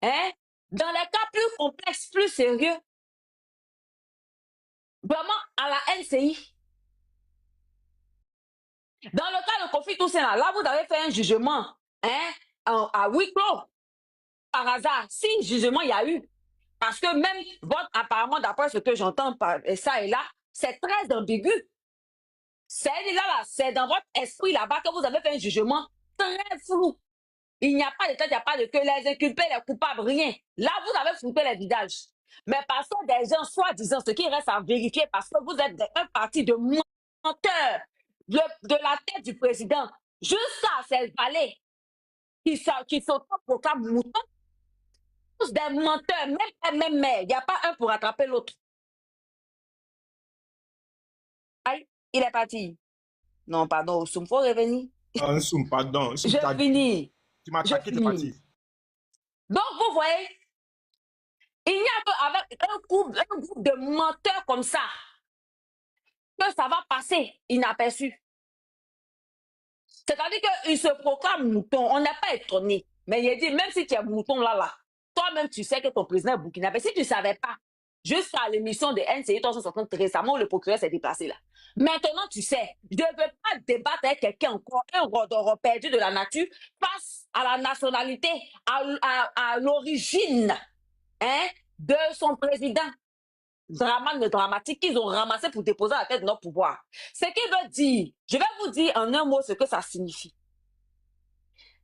Hein? Dans les cas plus complexes, plus sérieux, vraiment à la NCI. Dans le cas de Kofi Toussaint, là, vous avez fait un jugement hein, à huis clos. Par hasard, si jugement il y a eu, parce que même votre, apparemment, d'après ce que j'entends ça et là, c'est très ambigu. C'est là, c'est dans votre esprit là-bas que vous avez fait un jugement très flou. Il n'y a pas de tête, il n'y a pas de queue, les inculpés, les coupables, rien. Là, vous avez flouté les visages. Mais parce que des gens, soi-disant, ce qui reste à vérifier, parce que vous êtes un parti de menteurs, de la tête du président, jusqu'à ces valets qui s'autoproclament moutons, tous des menteurs, même mère, il n'y a pas un pour attraper l'autre. Aïe, il est parti. Non, pardon, il faut revenir. Pardon. Je finis. Tu m'as attaqué, tu es parti. Donc, vous voyez, il n'y a qu'avec un groupe de menteurs comme ça que ça va passer inaperçu. C'est-à-dire qu'ils se proclament mouton. On n'est pas étonné. Mais il dit, même si tu es mouton là, toi-même, tu sais que ton président est burkinabé. Si tu ne savais pas, jusqu'à l'émission de NCI 360 récemment, le procureur s'est déplacé là. Maintenant, tu sais, je ne veux pas débattre avec quelqu'un encore, un rodoro perdu de la nature, face à la nationalité, à l'origine hein, de son président. Dramatique qu'ils ont ramassé pour déposer à la tête de notre pouvoir. Ce qui veut dire, je vais vous dire en un mot ce que ça signifie.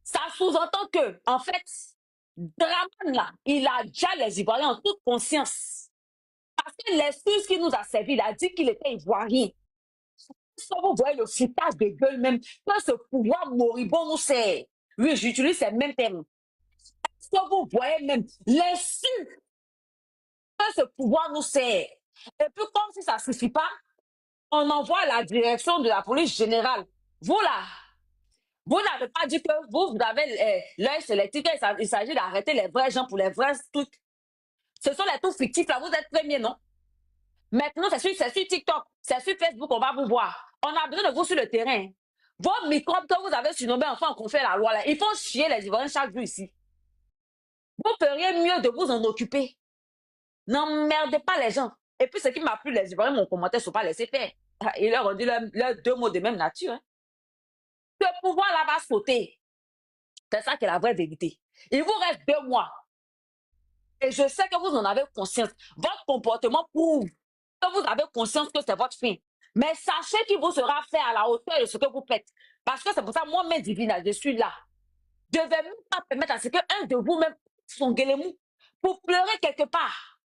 Ça sous-entend que, en fait, Draman là, il a déjà les Ivoiriens en toute conscience. Parce que l'excuse qui nous a servi, il a dit qu'il était Ivoirien. Ça, vous voyez le foutage de gueule même, quand ce pouvoir moribond nous sert. Oui, j'utilise ces mêmes termes. Ça, vous voyez même l'insulte que ce pouvoir nous sert. Et puis, comme si ça ne suffit pas, on envoie à la direction de la police générale. Vous là, vous n'avez pas dit que vous avez l'œil sélectif, il s'agit d'arrêter les vrais gens pour les vrais trucs. Ce sont les trucs fictifs là, vous êtes premiers, non? Maintenant, c'est sur TikTok, c'est sur Facebook, on va vous voir. On a besoin de vous sur le terrain. Vos microbes que vous avez surnommés enfants qu'on fait la loi là, ils font chier les Ivoiriens chaque jour ici. Vous feriez mieux de vous en occuper. N'emmerdez pas les gens. Et puis, ce qui m'a plu, les Ivoiriens m'ont commenté, ne sont pas laissés faire. Ils leur ont dit leurs deux mots de même nature. Hein. Ce pouvoir-là va sauter. C'est ça qui est la vraie vérité. Il vous reste 2 mois. Et je sais que vous en avez conscience. Votre comportement prouve que vous avez conscience que c'est votre fin. Mais sachez qu'il vous sera fait à la hauteur de ce que vous faites. Parce que c'est pour ça, moi-même, divine, je suis là. Je ne vais même pas permettre à ce qu'un de vous-même son guélemou pour pleurer quelque part.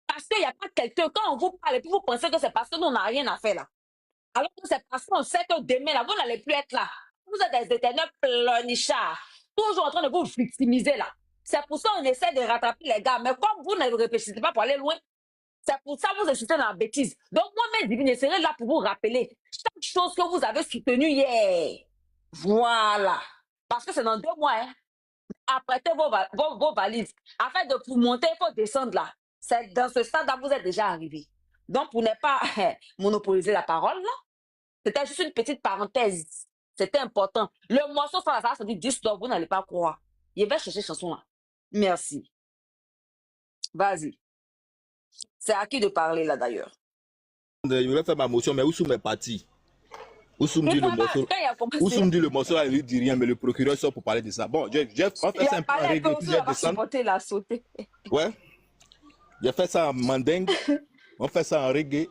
Parce qu'il n'y a pas quelqu'un, quand on vous parle et puis vous pensez que c'est parce que nous, on n'a rien à faire là. Alors que c'est parce qu'on sait que demain, là, vous n'allez plus être là. Vous êtes des éternels pleurnichards, toujours en train de vous victimiser là. C'est pour ça qu'on essaie de rattraper les gars. Mais comme vous ne réfléchissez pas pour aller loin, c'est pour ça que vous insistez dans la bêtise. Donc moi-même, divine, je serai là pour vous rappeler chaque chose que vous avez soutenue hier. Voilà. Parce que c'est dans 2 mois. Hein. Apprêtez vos valises. Afin de vous monter, il faut descendre là. C'est dans ce stade-là vous êtes déjà arrivé. Donc, pour ne pas monopoliser la parole, là, c'était juste une petite parenthèse. C'était important. Le morceau sur la ça dit 10 vous n'allez pas croire. Je vais chercher cette chanson-là. Merci. Vas-y. C'est à qui de parler là d'ailleurs? Je vais faire ma motion, mais où sont mes partis? Oussoum dit le morceau. Oussoum dit le morceau, il lui dit rien, mais le procureur sort pour parler de ça. Bon, on fait ça un peu en reggae, puis je descends. Ouais. J'ai fait ça en mandingue. On fait ça en reggae.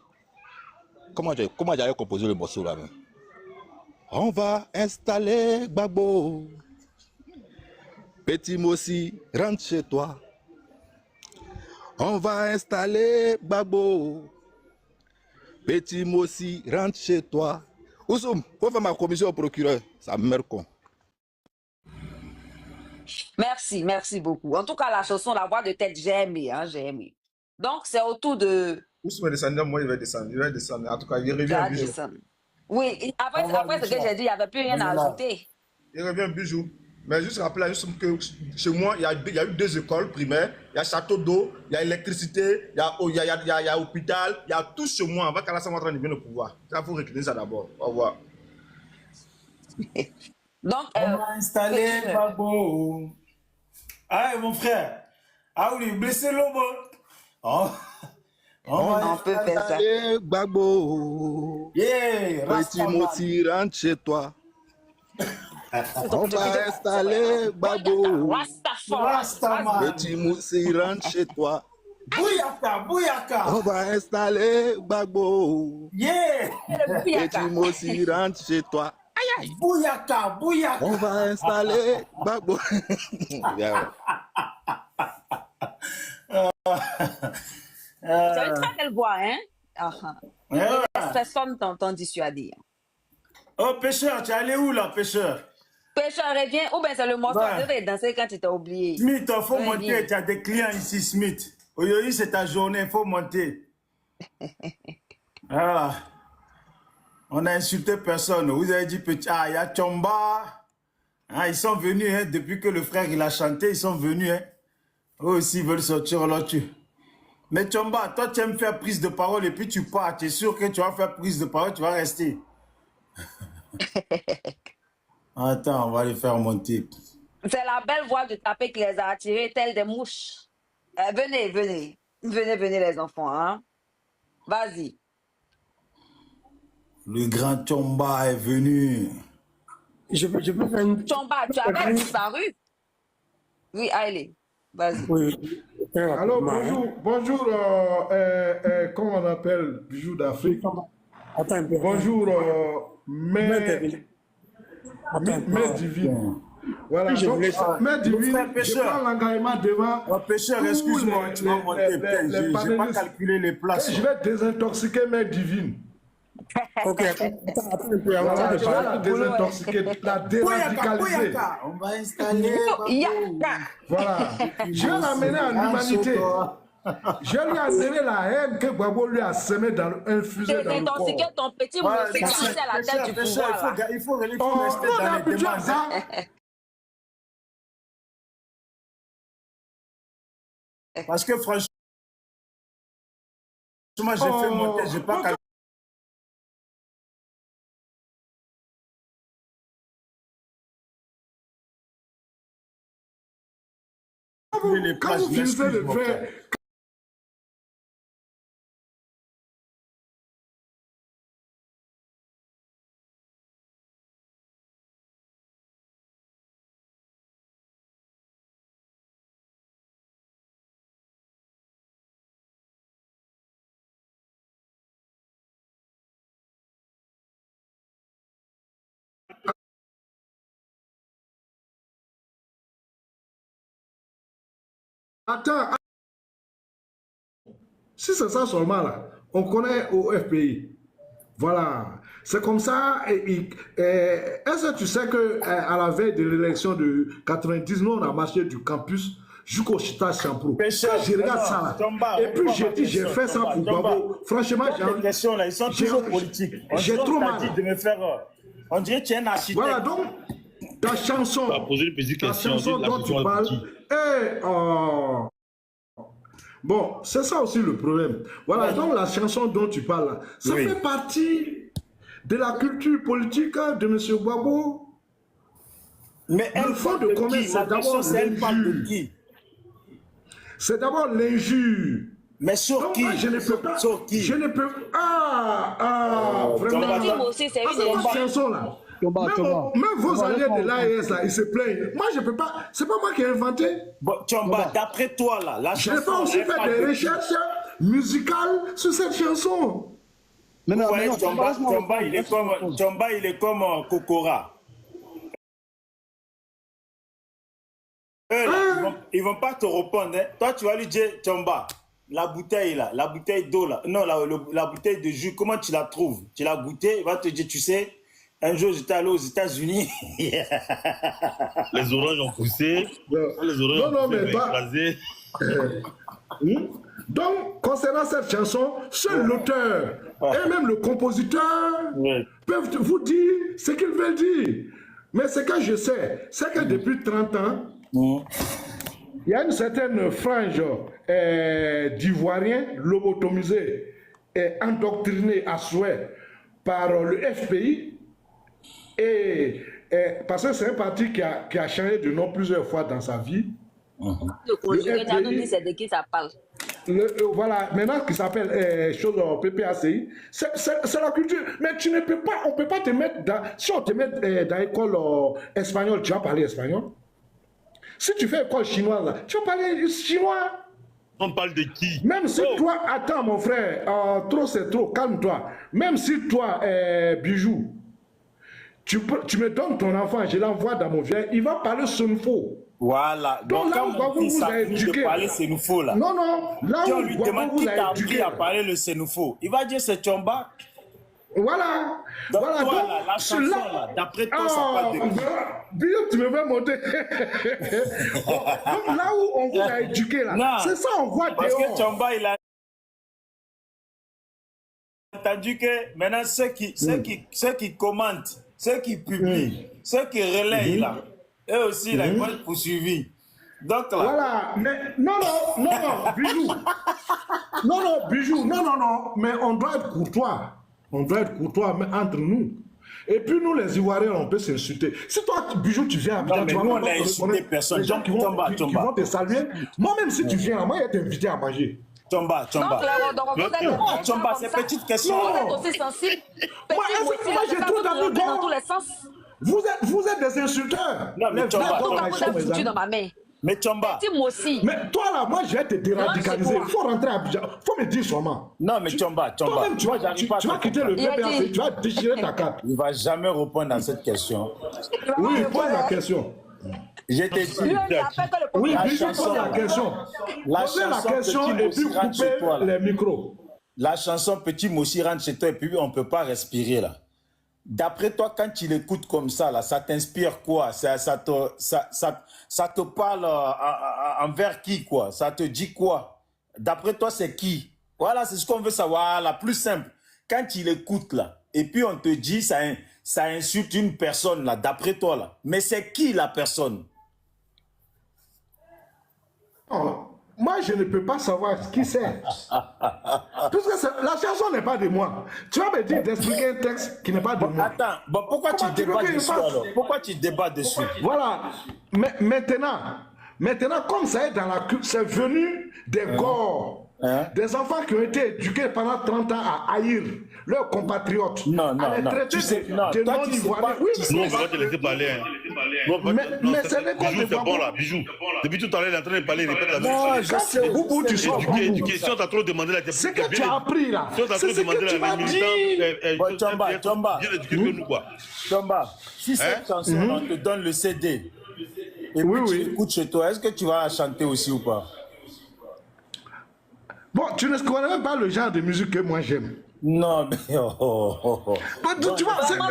Comment j'avais composé le morceau là? On va installer Gbagbo. Petit Mossi, rentre chez toi. On va installer Gbagbo. Petit Mossi, rentre chez toi. Oussoum, faut faire ma commission au procureur. Ça me meurt con. Merci beaucoup. En tout cas, la chanson, la voix de tête, j'ai aimé, hein, j'ai aimé. Donc, c'est au tour de... Oussoum est descendu, moi, il va descendre. En tout cas, il revient un bijou. Oui, après ce que j'ai dit, il n'y avait plus rien à ajouter. Il revient un bijou. Mais juste rappeler à Oussoum que chez moi, il y a eu 2 écoles primaires, il y a château d'eau, il y a électricité, il y a hôpital, il y a tout chez moi. On va qu'Alassane en train de venir au pouvoir. Il faut retenir ça d'abord. Au revoir. Donc, on va installer Gbagbo. Ah, mon frère. Ah oui, blessé l'homme. Oh. On peut faire ça. Gbagbo. Yeah, Petit Moti, rentre chez toi. On va installer Gbagbo. Rastaman. Petit Moti, rentre chez toi. Bouyaka, bouyaka. On va installer Gbagbo. Yeah. Petit Moti, rentre chez toi. Aïe aïe. Bouyaka, bouyaka. On va installer Gbagbo. C'est une très belle voix, hein? Personne t'entend dissuader. Oh, pêcheur, tu es allé où là, pêcheur? Pêcheur, reviens. Ou bien c'est le morceau que tu devais danser quand tu t'es oublié. Smith, il faut monter. Tu as des clients ici, Smith. Aujourd'hui, c'est ta journée, il faut monter. Voilà. On a insulté personne. Vous avez dit, petit, ah, il y a Chomba. Ah, ils sont venus, hein, depuis que le frère il a chanté, ils sont venus. Hein. Eux aussi, ils veulent sortir là dessus. Mais Chomba, toi, tu aimes faire prise de parole et puis tu pars. Tu es sûr que tu vas faire prise de parole, tu vas rester. Attends, on va les faire monter. C'est la belle voix de Tapé qui les a attirés telles des mouches. Venez, venez. Venez les enfants. Hein? Vas-y. Le grand Chomba est venu. Je peux faire une... Chomba, tu avais disparu? Oui, allez. Vas-y. Oui. Alors, bonjour, comment on appelle Bijou d'Afrique? Attends un peu. Bonjour, Mère Divine. Voilà, donc, Mère Divine, je prends l'engagement devant. Oh, pêcheur, excuse-moi, tu vas monter. Je n'ai pas calculé les places. Je vais désintoxiquer Mère Divine. Ok, attends un peu. Voilà, je vais la désintoxiquer, la déradicaliser. On va installer. Voilà, je vais l'amener en humanité. Je lui ai donné la haine que Gbagbo lui a semée dans infusée dans le corps. Désintoxiquer ton petit monsieur à la tête du pouvoir. Il faut rester dans les demandes. Parce que franchement, j'ai fait monter, je n'ai pas calculé. Quand vous finissez de faire... Attends, si c'est ça seulement là, on connaît au FPI. Voilà, c'est comme ça. Est-ce que tu sais qu'à la veille de l'élection de 90, nous on a marché du campus jusqu'au Chita Champro. Je regarde ça là. Et puis j'ai dit, j'ai fait ça pour Gbagbo. Franchement, les questions là, ils sont toujours politiques. J'ai trop mal. Dit de me faire. On dirait que tu es un architecte. Voilà, donc, ta chanson, dont tu parles, bon, c'est ça aussi le problème. Voilà, donc la chanson dont tu parles là, ça fait partie de la culture politique de M. Gbagbo. Mais le fond de commerce, c'est d'abord l'injure. C'est d'abord l'injure. Mais sur qui? Je ne peux pas. Sur qui? Je ne peux pas. Vraiment. C'est une chanson là. Même vos alliés de l'AES là, ils se plaignent. Moi, je peux pas. C'est pas moi qui ai inventé. Bon, Chomba, d'après toi là, la chanson. Je n'ai pas aussi fait des recherches musicales sur cette chanson. Mais non, Chomba, il est comme Kokora. Ils vont pas te répondre. Hein. Toi, tu vas lui dire, Chomba, la bouteille là, la bouteille d'eau là, non, la bouteille de jus, comment tu la trouves? Tu l'as goûtée, il va te dire, tu sais, un jour j'étais allé aux États-Unis. Les oranges ont poussé. Les oranges ont écrasé. Donc, concernant cette chanson, seul l'auteur et même le compositeur peuvent vous dire ce qu'ils veulent dire. Mais ce que je sais, c'est que depuis 30 ans, il y a une certaine frange d'Ivoiriens lobotomisés et endoctrinés à souhait par le FPI. Parce que c'est un parti qui a changé de nom plusieurs fois dans sa vie. Le conjugué, tu as dit c'est de qui ça parle. Voilà, maintenant qui s'appelle chose PPACI, c'est la culture. Mais tu ne peux pas, on ne peut pas te mettre dans. Si on te met dans l'école espagnole, tu vas parler espagnol. Si tu fais école chinoise, là, tu vas parler chinois. On parle de qui? Même si toi, attends mon frère, trop c'est trop, calme-toi. Même si toi, Bijou, tu me donnes ton enfant, je l'envoie dans mon vieil, il va parler Sunfo. Voilà. Donc là où Gbagbo vous a éduqué. Parler Sénoufo là. Non, non. Là Quand où on lui Gbagbo demande vous qui a t'a éduqué. appris à parler le Sénoufo, il va dire c'est Chomba. Voilà. Donc, voilà. toi, Donc, là, la chanson là, d'après toi, ça parle de qui? Bijou, tu me fais monter. Donc là où on vous a éduqué là, c'est ça on voit parce dehors. que Chomba, il a entendu que maintenant ceux qui commentent, ceux qui publient, ceux qui relayent là, eux aussi là, ils vont être poursuivis. Donc là. Voilà, mais non, Bijou. Non, Bijou, non, mais on doit être courtois. On doit être courtois entre nous. Et puis nous, les Ivoiriens, on peut s'insulter. Si toi, Bijou, tu viens à Abidjan, tu vois, nous, on a insulté personne. Les gens qui vont te saluer. Moi-même, si tu viens, moi, il y a des invités à manger. Chomba. Chomba, c'est petite question. Vous êtes aussi sensible. Moi, j'ai tout dans dans tous les sens. Vous êtes des insulteurs. Non, mais Chomba, dans ma main. Mais Chomba. Moi aussi. Mais toi là, moi je vais te déradicaliser. Il faut rentrer à Abidjan. Il faut me dire seulement. Non, mais Chomba. Toi-même, tu vas quitter le PPAC, tu vas déchirer ta carte. Il ne va jamais répondre à cette question. Oui, pose la question. Je t'ai dit. Oui, Bijou, pose la question. Posez la question et puis coupez les micros. La chanson Petit Moussi rentre chez toi et puis on ne peut pas respirer là. D'après toi, quand tu l'écoutes comme ça, là, ça t'inspire quoi? Ça te parle envers qui, quoi? Ça te dit quoi? D'après toi, c'est qui? Voilà, c'est ce qu'on veut savoir, la plus simple. Quand tu l'écoutes, là, et puis on te dit, ça insulte une personne, là, d'après toi, là. Mais c'est qui, la personne? Oh, moi, je ne peux pas savoir qui c'est. Puisque la chanson n'est pas de moi. Tu vas me dire d'expliquer un texte qui n'est pas de moi. Attends, bon, pourquoi tu débats dessus alors? Pourquoi tu débats dessus? Voilà. Mais maintenant, comme ça est dans la culture, c'est venu des corps. Des enfants qui ont été éduqués pendant 30 ans à haïr leurs compatriotes. Non. Tu sais, non, de non-ivoiriens. Oui, non, on va te laisser parler. Mais c'est l'école de c'est bon là, Bijou. Depuis tout à l'heure, il est en train de parler, il répète la même chose. Non, je sais. Où tu sors? Éducation, t'as trop demandé la ce que tu as appris là. C'est ce que tu m'as dit. Chomba. Bien éduqué que nous, quoi. Chomba, si cette chanson, on te donne le CD, et puis tu écoutes chez toi, est-ce que tu vas la chanter aussi ou pas? Bon, tu ne connais même pas le genre de musique que moi j'aime. Non, mais tu vois, c'est vraiment.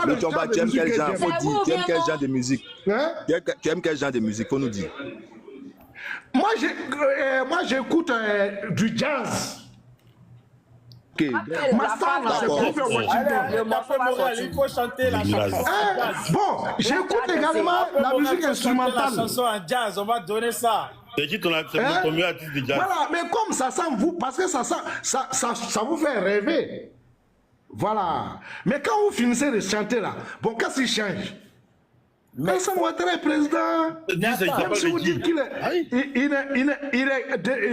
Le Chomba, tu aimes quel genre? Faut dire, tu aimes quel genre de musique? Tu aimes quel genre de musique? Faut nous dire. Moi, j'écoute du jazz. Ok. Il faut chanter la chanson. Bon, j'écoute également la musique instrumentale. La chanson en jazz, on va donner ça. C'est qui ton mieux artiste de jazz? Voilà, mais comme ça sent vous, parce que ça vous fait rêver. Voilà. Mais quand vous finissez de chanter là, bon, qu'est-ce qu'il change? Mais ça doit être président. Même si vous dites qu'il est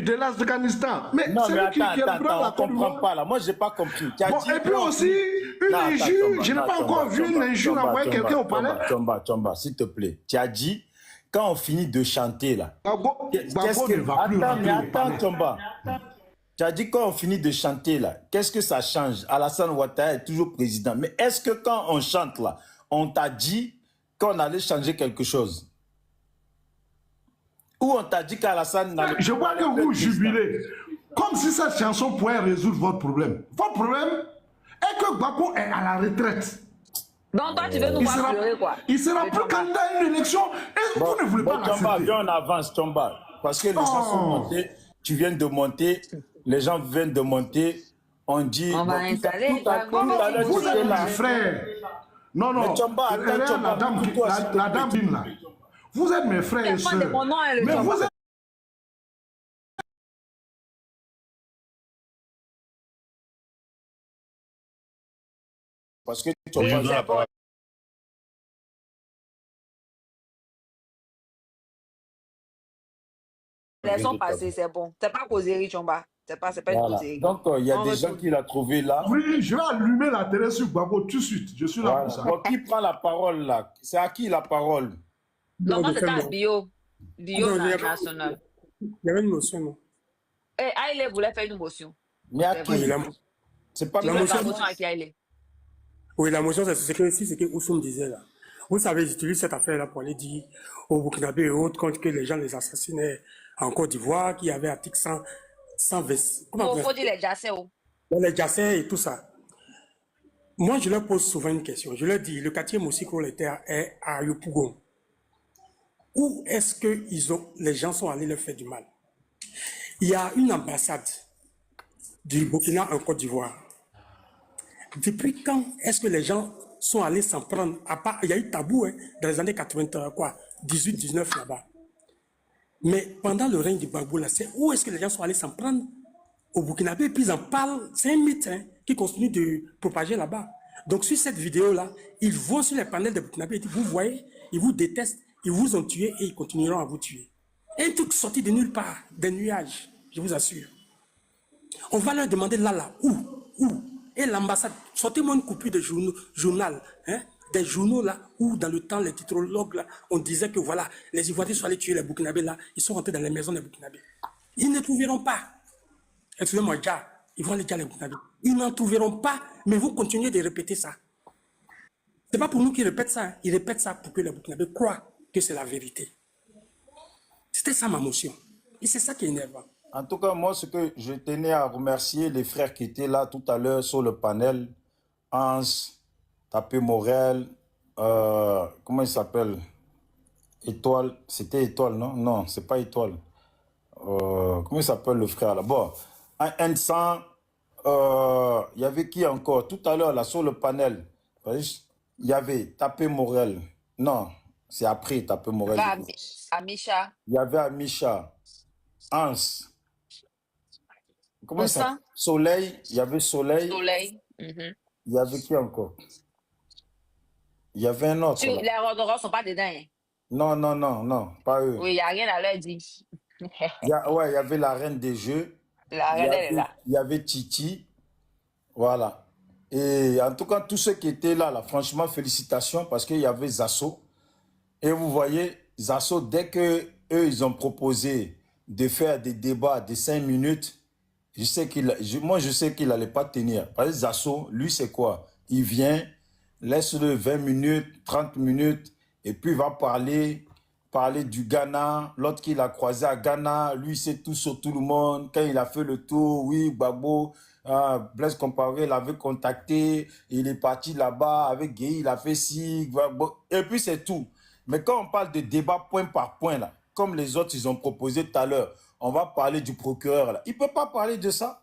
de l'Afghanistan. Mais non, mais attends, on ne comprend pas là. Moi, je n'ai pas compris. Bon, et puis aussi, une injure, je n'ai pas encore vu une injure envoyer quelqu'un au palais. Chomba, s'il te plaît. Tu as dit, quand on finit de chanter là, qu'est-ce que... Attends, Chomba. Tu as dit quand on finit de chanter là, qu'est-ce que ça change? Alassane Ouattara est toujours président. Mais est-ce que quand on chante là, on t'a dit qu'on allait changer quelque chose? Ou on t'a dit qu'Alassane n'allait... Je vois que vous jubilez. Comme si cette chanson pouvait résoudre votre problème. Votre problème est que Gbagbo est à la retraite. Donc toi, tu veux nous voir pleurer quoi? Il sera plus candidat à une élection et vous ne voulez pas l'accepter. Chomba, viens on avance, Chomba. Parce que les gens sont montés, tu viens de monter, les gens viennent de monter, on dit... On va installer. Vous êtes mes frères. Non, mais Chomba, la dame Bim là. Vous êtes mes frères et sœurs. Mais vous êtes... Parce que Chomba... sont passées, c'est bon. C'est pas Kozeri, Chomba. C'est pas une Voilà. Kozeri. Donc, il y a des gens qui l'ont trouvé là. Oui, je vais allumer la télé sur Gbagbo tout de suite. Je suis là Voilà. pour ça. Donc, qui prend la parole là? C'est à qui la parole? Non, moi, de c'était quel à mot? Bio. Bio Non, il y avait- national. Il y avait une motion, non? Et Aïlé voulait faire une motion. Mais à C'est qui? vrai. Oui, C'est pas Il La voulait motion- faire une motion avec Aïlé. Oui, la motion, c'est ce que Oussoum disait là. Vous savez, ils utilisent cette affaire-là pour aller dire aux Burkinabés et autres quand que les gens les assassinaient en Côte d'Ivoire, qu'il y avait article 120. Comment Il faut dire les Jassé. les Jassais et tout ça. Moi, je leur pose souvent une question. Je leur dis, le quartier Moussiko est à Yopougon. Où est-ce que les gens sont allés leur faire du mal? Il y a une ambassade du Burkina en Côte d'Ivoire. Depuis quand est-ce que les gens sont allés s'en prendre? À part, il y a eu tabou dans les années 80, 18, 19 là-bas. Mais pendant le règne du Gbagbo, là, c'est où est-ce que les gens sont allés s'en prendre au Burkinabé? Et puis ils en parlent, c'est un mythe qui continue de propager là-bas. Donc sur cette vidéo-là, ils vont sur les panels de Burkinabé et disent, vous voyez, ils vous détestent, ils vous ont tué et ils continueront à vous tuer. Un truc sorti de nulle part, des nuages, je vous assure. On va leur demander là, où? Et l'ambassade, sortez-moi une coupure de journal, des journaux là, où dans le temps, les titrologues là, on disait que voilà, les Ivoiriens sont allés tuer les Burkinabés là, ils sont rentrés dans les maisons des Burkinabés. Ils ne trouveront pas. Excusez-moi, ils vont aller dire les Burkinabés. Ils n'en trouveront pas, mais vous continuez de répéter ça. C'est pas pour nous qu'ils répètent ça, ils répètent ça pour que les Burkinabés croient que c'est la vérité. C'était ça ma motion. Et c'est ça qui est énervant. En tout cas, moi, ce que je tenais à remercier les frères qui étaient là tout à l'heure sur le panel, Hans, Tapé Morel, comment il s'appelle? Étoile, c'était Étoile, non? Non, c'est pas Étoile. Comment il s'appelle le frère là? Bon, N100, il y avait qui encore? Tout à l'heure, là, sur le panel, il y avait Tapé Morel. Non, c'est après Tapé Morel. Amisha. Il y avait Amisha, Hans. Comment ça? Soleil, il y avait Soleil. Soleil. Il y avait qui encore? Il y avait un autre. Les Rodoros ne sont pas dedans. Non, pas eux. Oui, il n'y a rien à leur dire. Il y avait la reine des jeux. La reine, elle est là. Il y avait Titi. Voilà. Et en tout cas, tous ceux qui étaient là, franchement, félicitations parce qu'il y avait Zasso. Et vous voyez, Zasso, dès que eux, ils ont proposé de faire des débats de 5 minutes, je sais qu'il n'allait pas tenir. Parce que Zasso, lui, c'est quoi? Il vient, laisse-le 20 minutes, 30 minutes, et puis il va parler du Ghana. L'autre qu'il a croisé à Ghana, lui, c'est tout sur tout le monde. Quand il a fait le tour, oui, Gbagbo, Blaise Compaoré l'avait contacté, il est parti là-bas avec Gueye, il a fait ci, Gbagbo, et puis c'est tout. Mais quand on parle de débat point par point, là, comme les autres, ils ont proposé tout à l'heure, on va parler du procureur, là. Il ne peut pas parler de ça.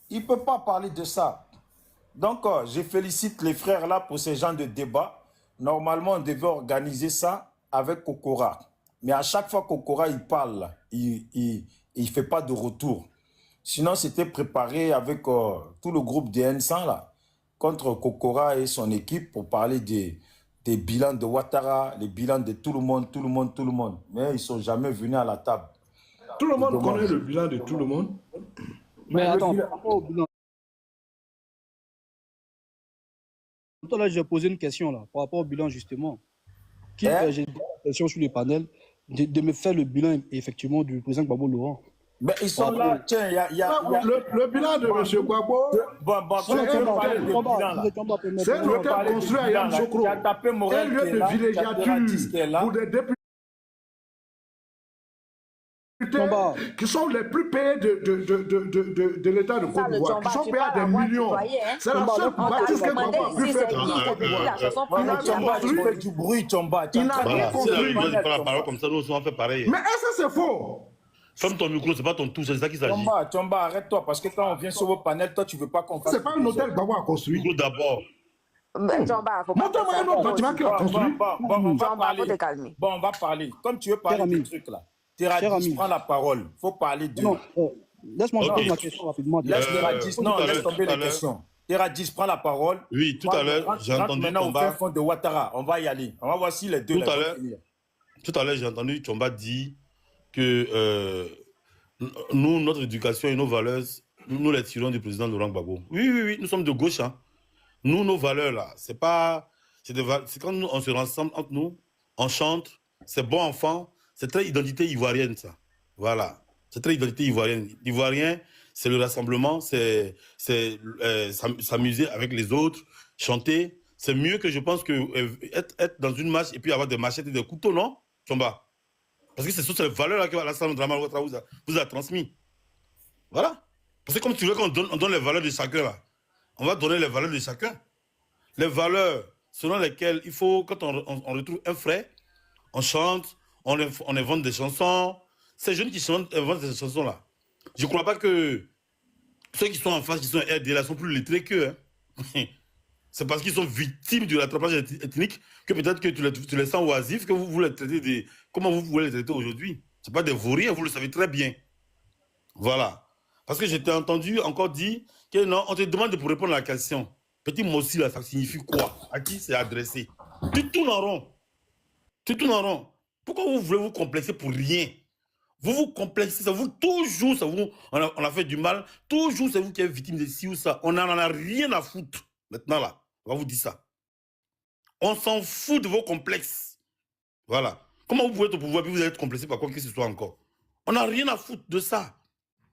Il ne peut pas parler de ça. Donc, je félicite les frères là pour ce genre de débat. Normalement, on devait organiser ça avec Kokora. Mais à chaque fois que Kokora il parle, là, il ne fait pas de retour. Sinon, c'était préparé avec tout le groupe des N100 là, contre Kokora et son équipe pour parler des bilans de Ouattara, les bilans de tout le monde. Mais ils ne sont jamais venus à la table. Tout le monde connaît le bilan de tout le monde. Mais attends, par rapport au bilan. Tout à l'heure, j'ai posé une question là, par rapport au bilan justement. J'ai posé la question sur le panel de me faire le bilan effectivement du président Gbagbo Laurent. Mais ils sont là, tiens, il y a... Le bilan de M. Gbagbo, c'est un hôtel construit à Yamoussoukro. Un lieu de villégiature pour des députés qui sont les plus payés de l'État de Côte d'Ivoire, qui sont payés à des millions. C'est la seule bâtisse que Gbagbo a pu faire. Il fait du bruit, Tchomba. Il n'a rien construit. La parole comme ça, nous aussi on fait pareil. Mais est-ce que c'est faux? Ferme ton micro, c'est pas ton tout, c'est ça qui s'agit. Tchomba, arrête-toi, parce que quand on vient sur vos panels, toi, tu veux pas qu'on fasse... C'est pas un hôtel que Gbagbo a construit. Micro d'abord. Montre-moi un autre bâtiment qu'il a construit. On va parler. Comme tu veux parler du truc là. Teradis, prends la parole. Il faut parler de... Non, laisse-moi poser ma question rapidement. Laisse Teradis, non, laisse tomber les questions. Teradis, prends la parole. Oui, tout à l'heure, j'ai entendu maintenant Tchomba. au fond de Ouattara. On va y aller. On va voir si les deux... Tout à l'heure, j'ai entendu Tchomba dire que nous, notre éducation et nos valeurs, nous les tirons du président Laurent Gbagbo. Oui, nous sommes de gauche. Hein. Nous, nos valeurs, là, c'est pas... C'est quand nous, on se rassemble entre nous, on chante, c'est bon enfant, c'est très identité ivoirienne, ça. Voilà. C'est très identité ivoirienne. L'ivoirien, c'est le rassemblement, c'est s'amuser avec les autres, chanter. C'est mieux que je pense que être dans une marche et puis avoir des machettes et des couteaux, non, Chomba? Parce que c'est sur ces valeurs-là que Alassane Dramane Ouattara vous a transmis. Voilà. Parce que comme tu veux qu'on donne les valeurs de chacun, là, on va donner les valeurs de chacun. Les valeurs selon lesquelles il faut, quand on retrouve un frère, on chante, on invente des chansons. Ces jeunes qui inventent ces chansons-là, je ne crois pas que ceux qui sont en face, qui sont RDA, sont plus lettrés qu'eux. Hein. C'est parce qu'ils sont victimes de l'attrapage ethnique que peut-être que tu les sens oisifs, que vous les traitez de... Comment vous voulez les traiter aujourd'hui? Ce n'est pas des vauriens, vous le savez très bien. Voilà. Parce que j'étais entendu encore dire que non, on te demande pour répondre à la question. Petit mot aussi, là, ça signifie quoi? À qui c'est adressé? Tu tournes en rond. Tu tournes en rond. Pourquoi vous voulez vous complexer pour rien? Vous vous complexez, ça vous, toujours, ça vous, on a fait du mal, toujours c'est vous qui êtes victime de ci ou ça. On n'en a rien à foutre. Maintenant, là, on va vous dire ça. On s'en fout de vos complexes. Voilà. Comment vous pouvez être au pouvoir et vous êtes complexé par quoi que ce soit encore? On n'a rien à foutre de ça.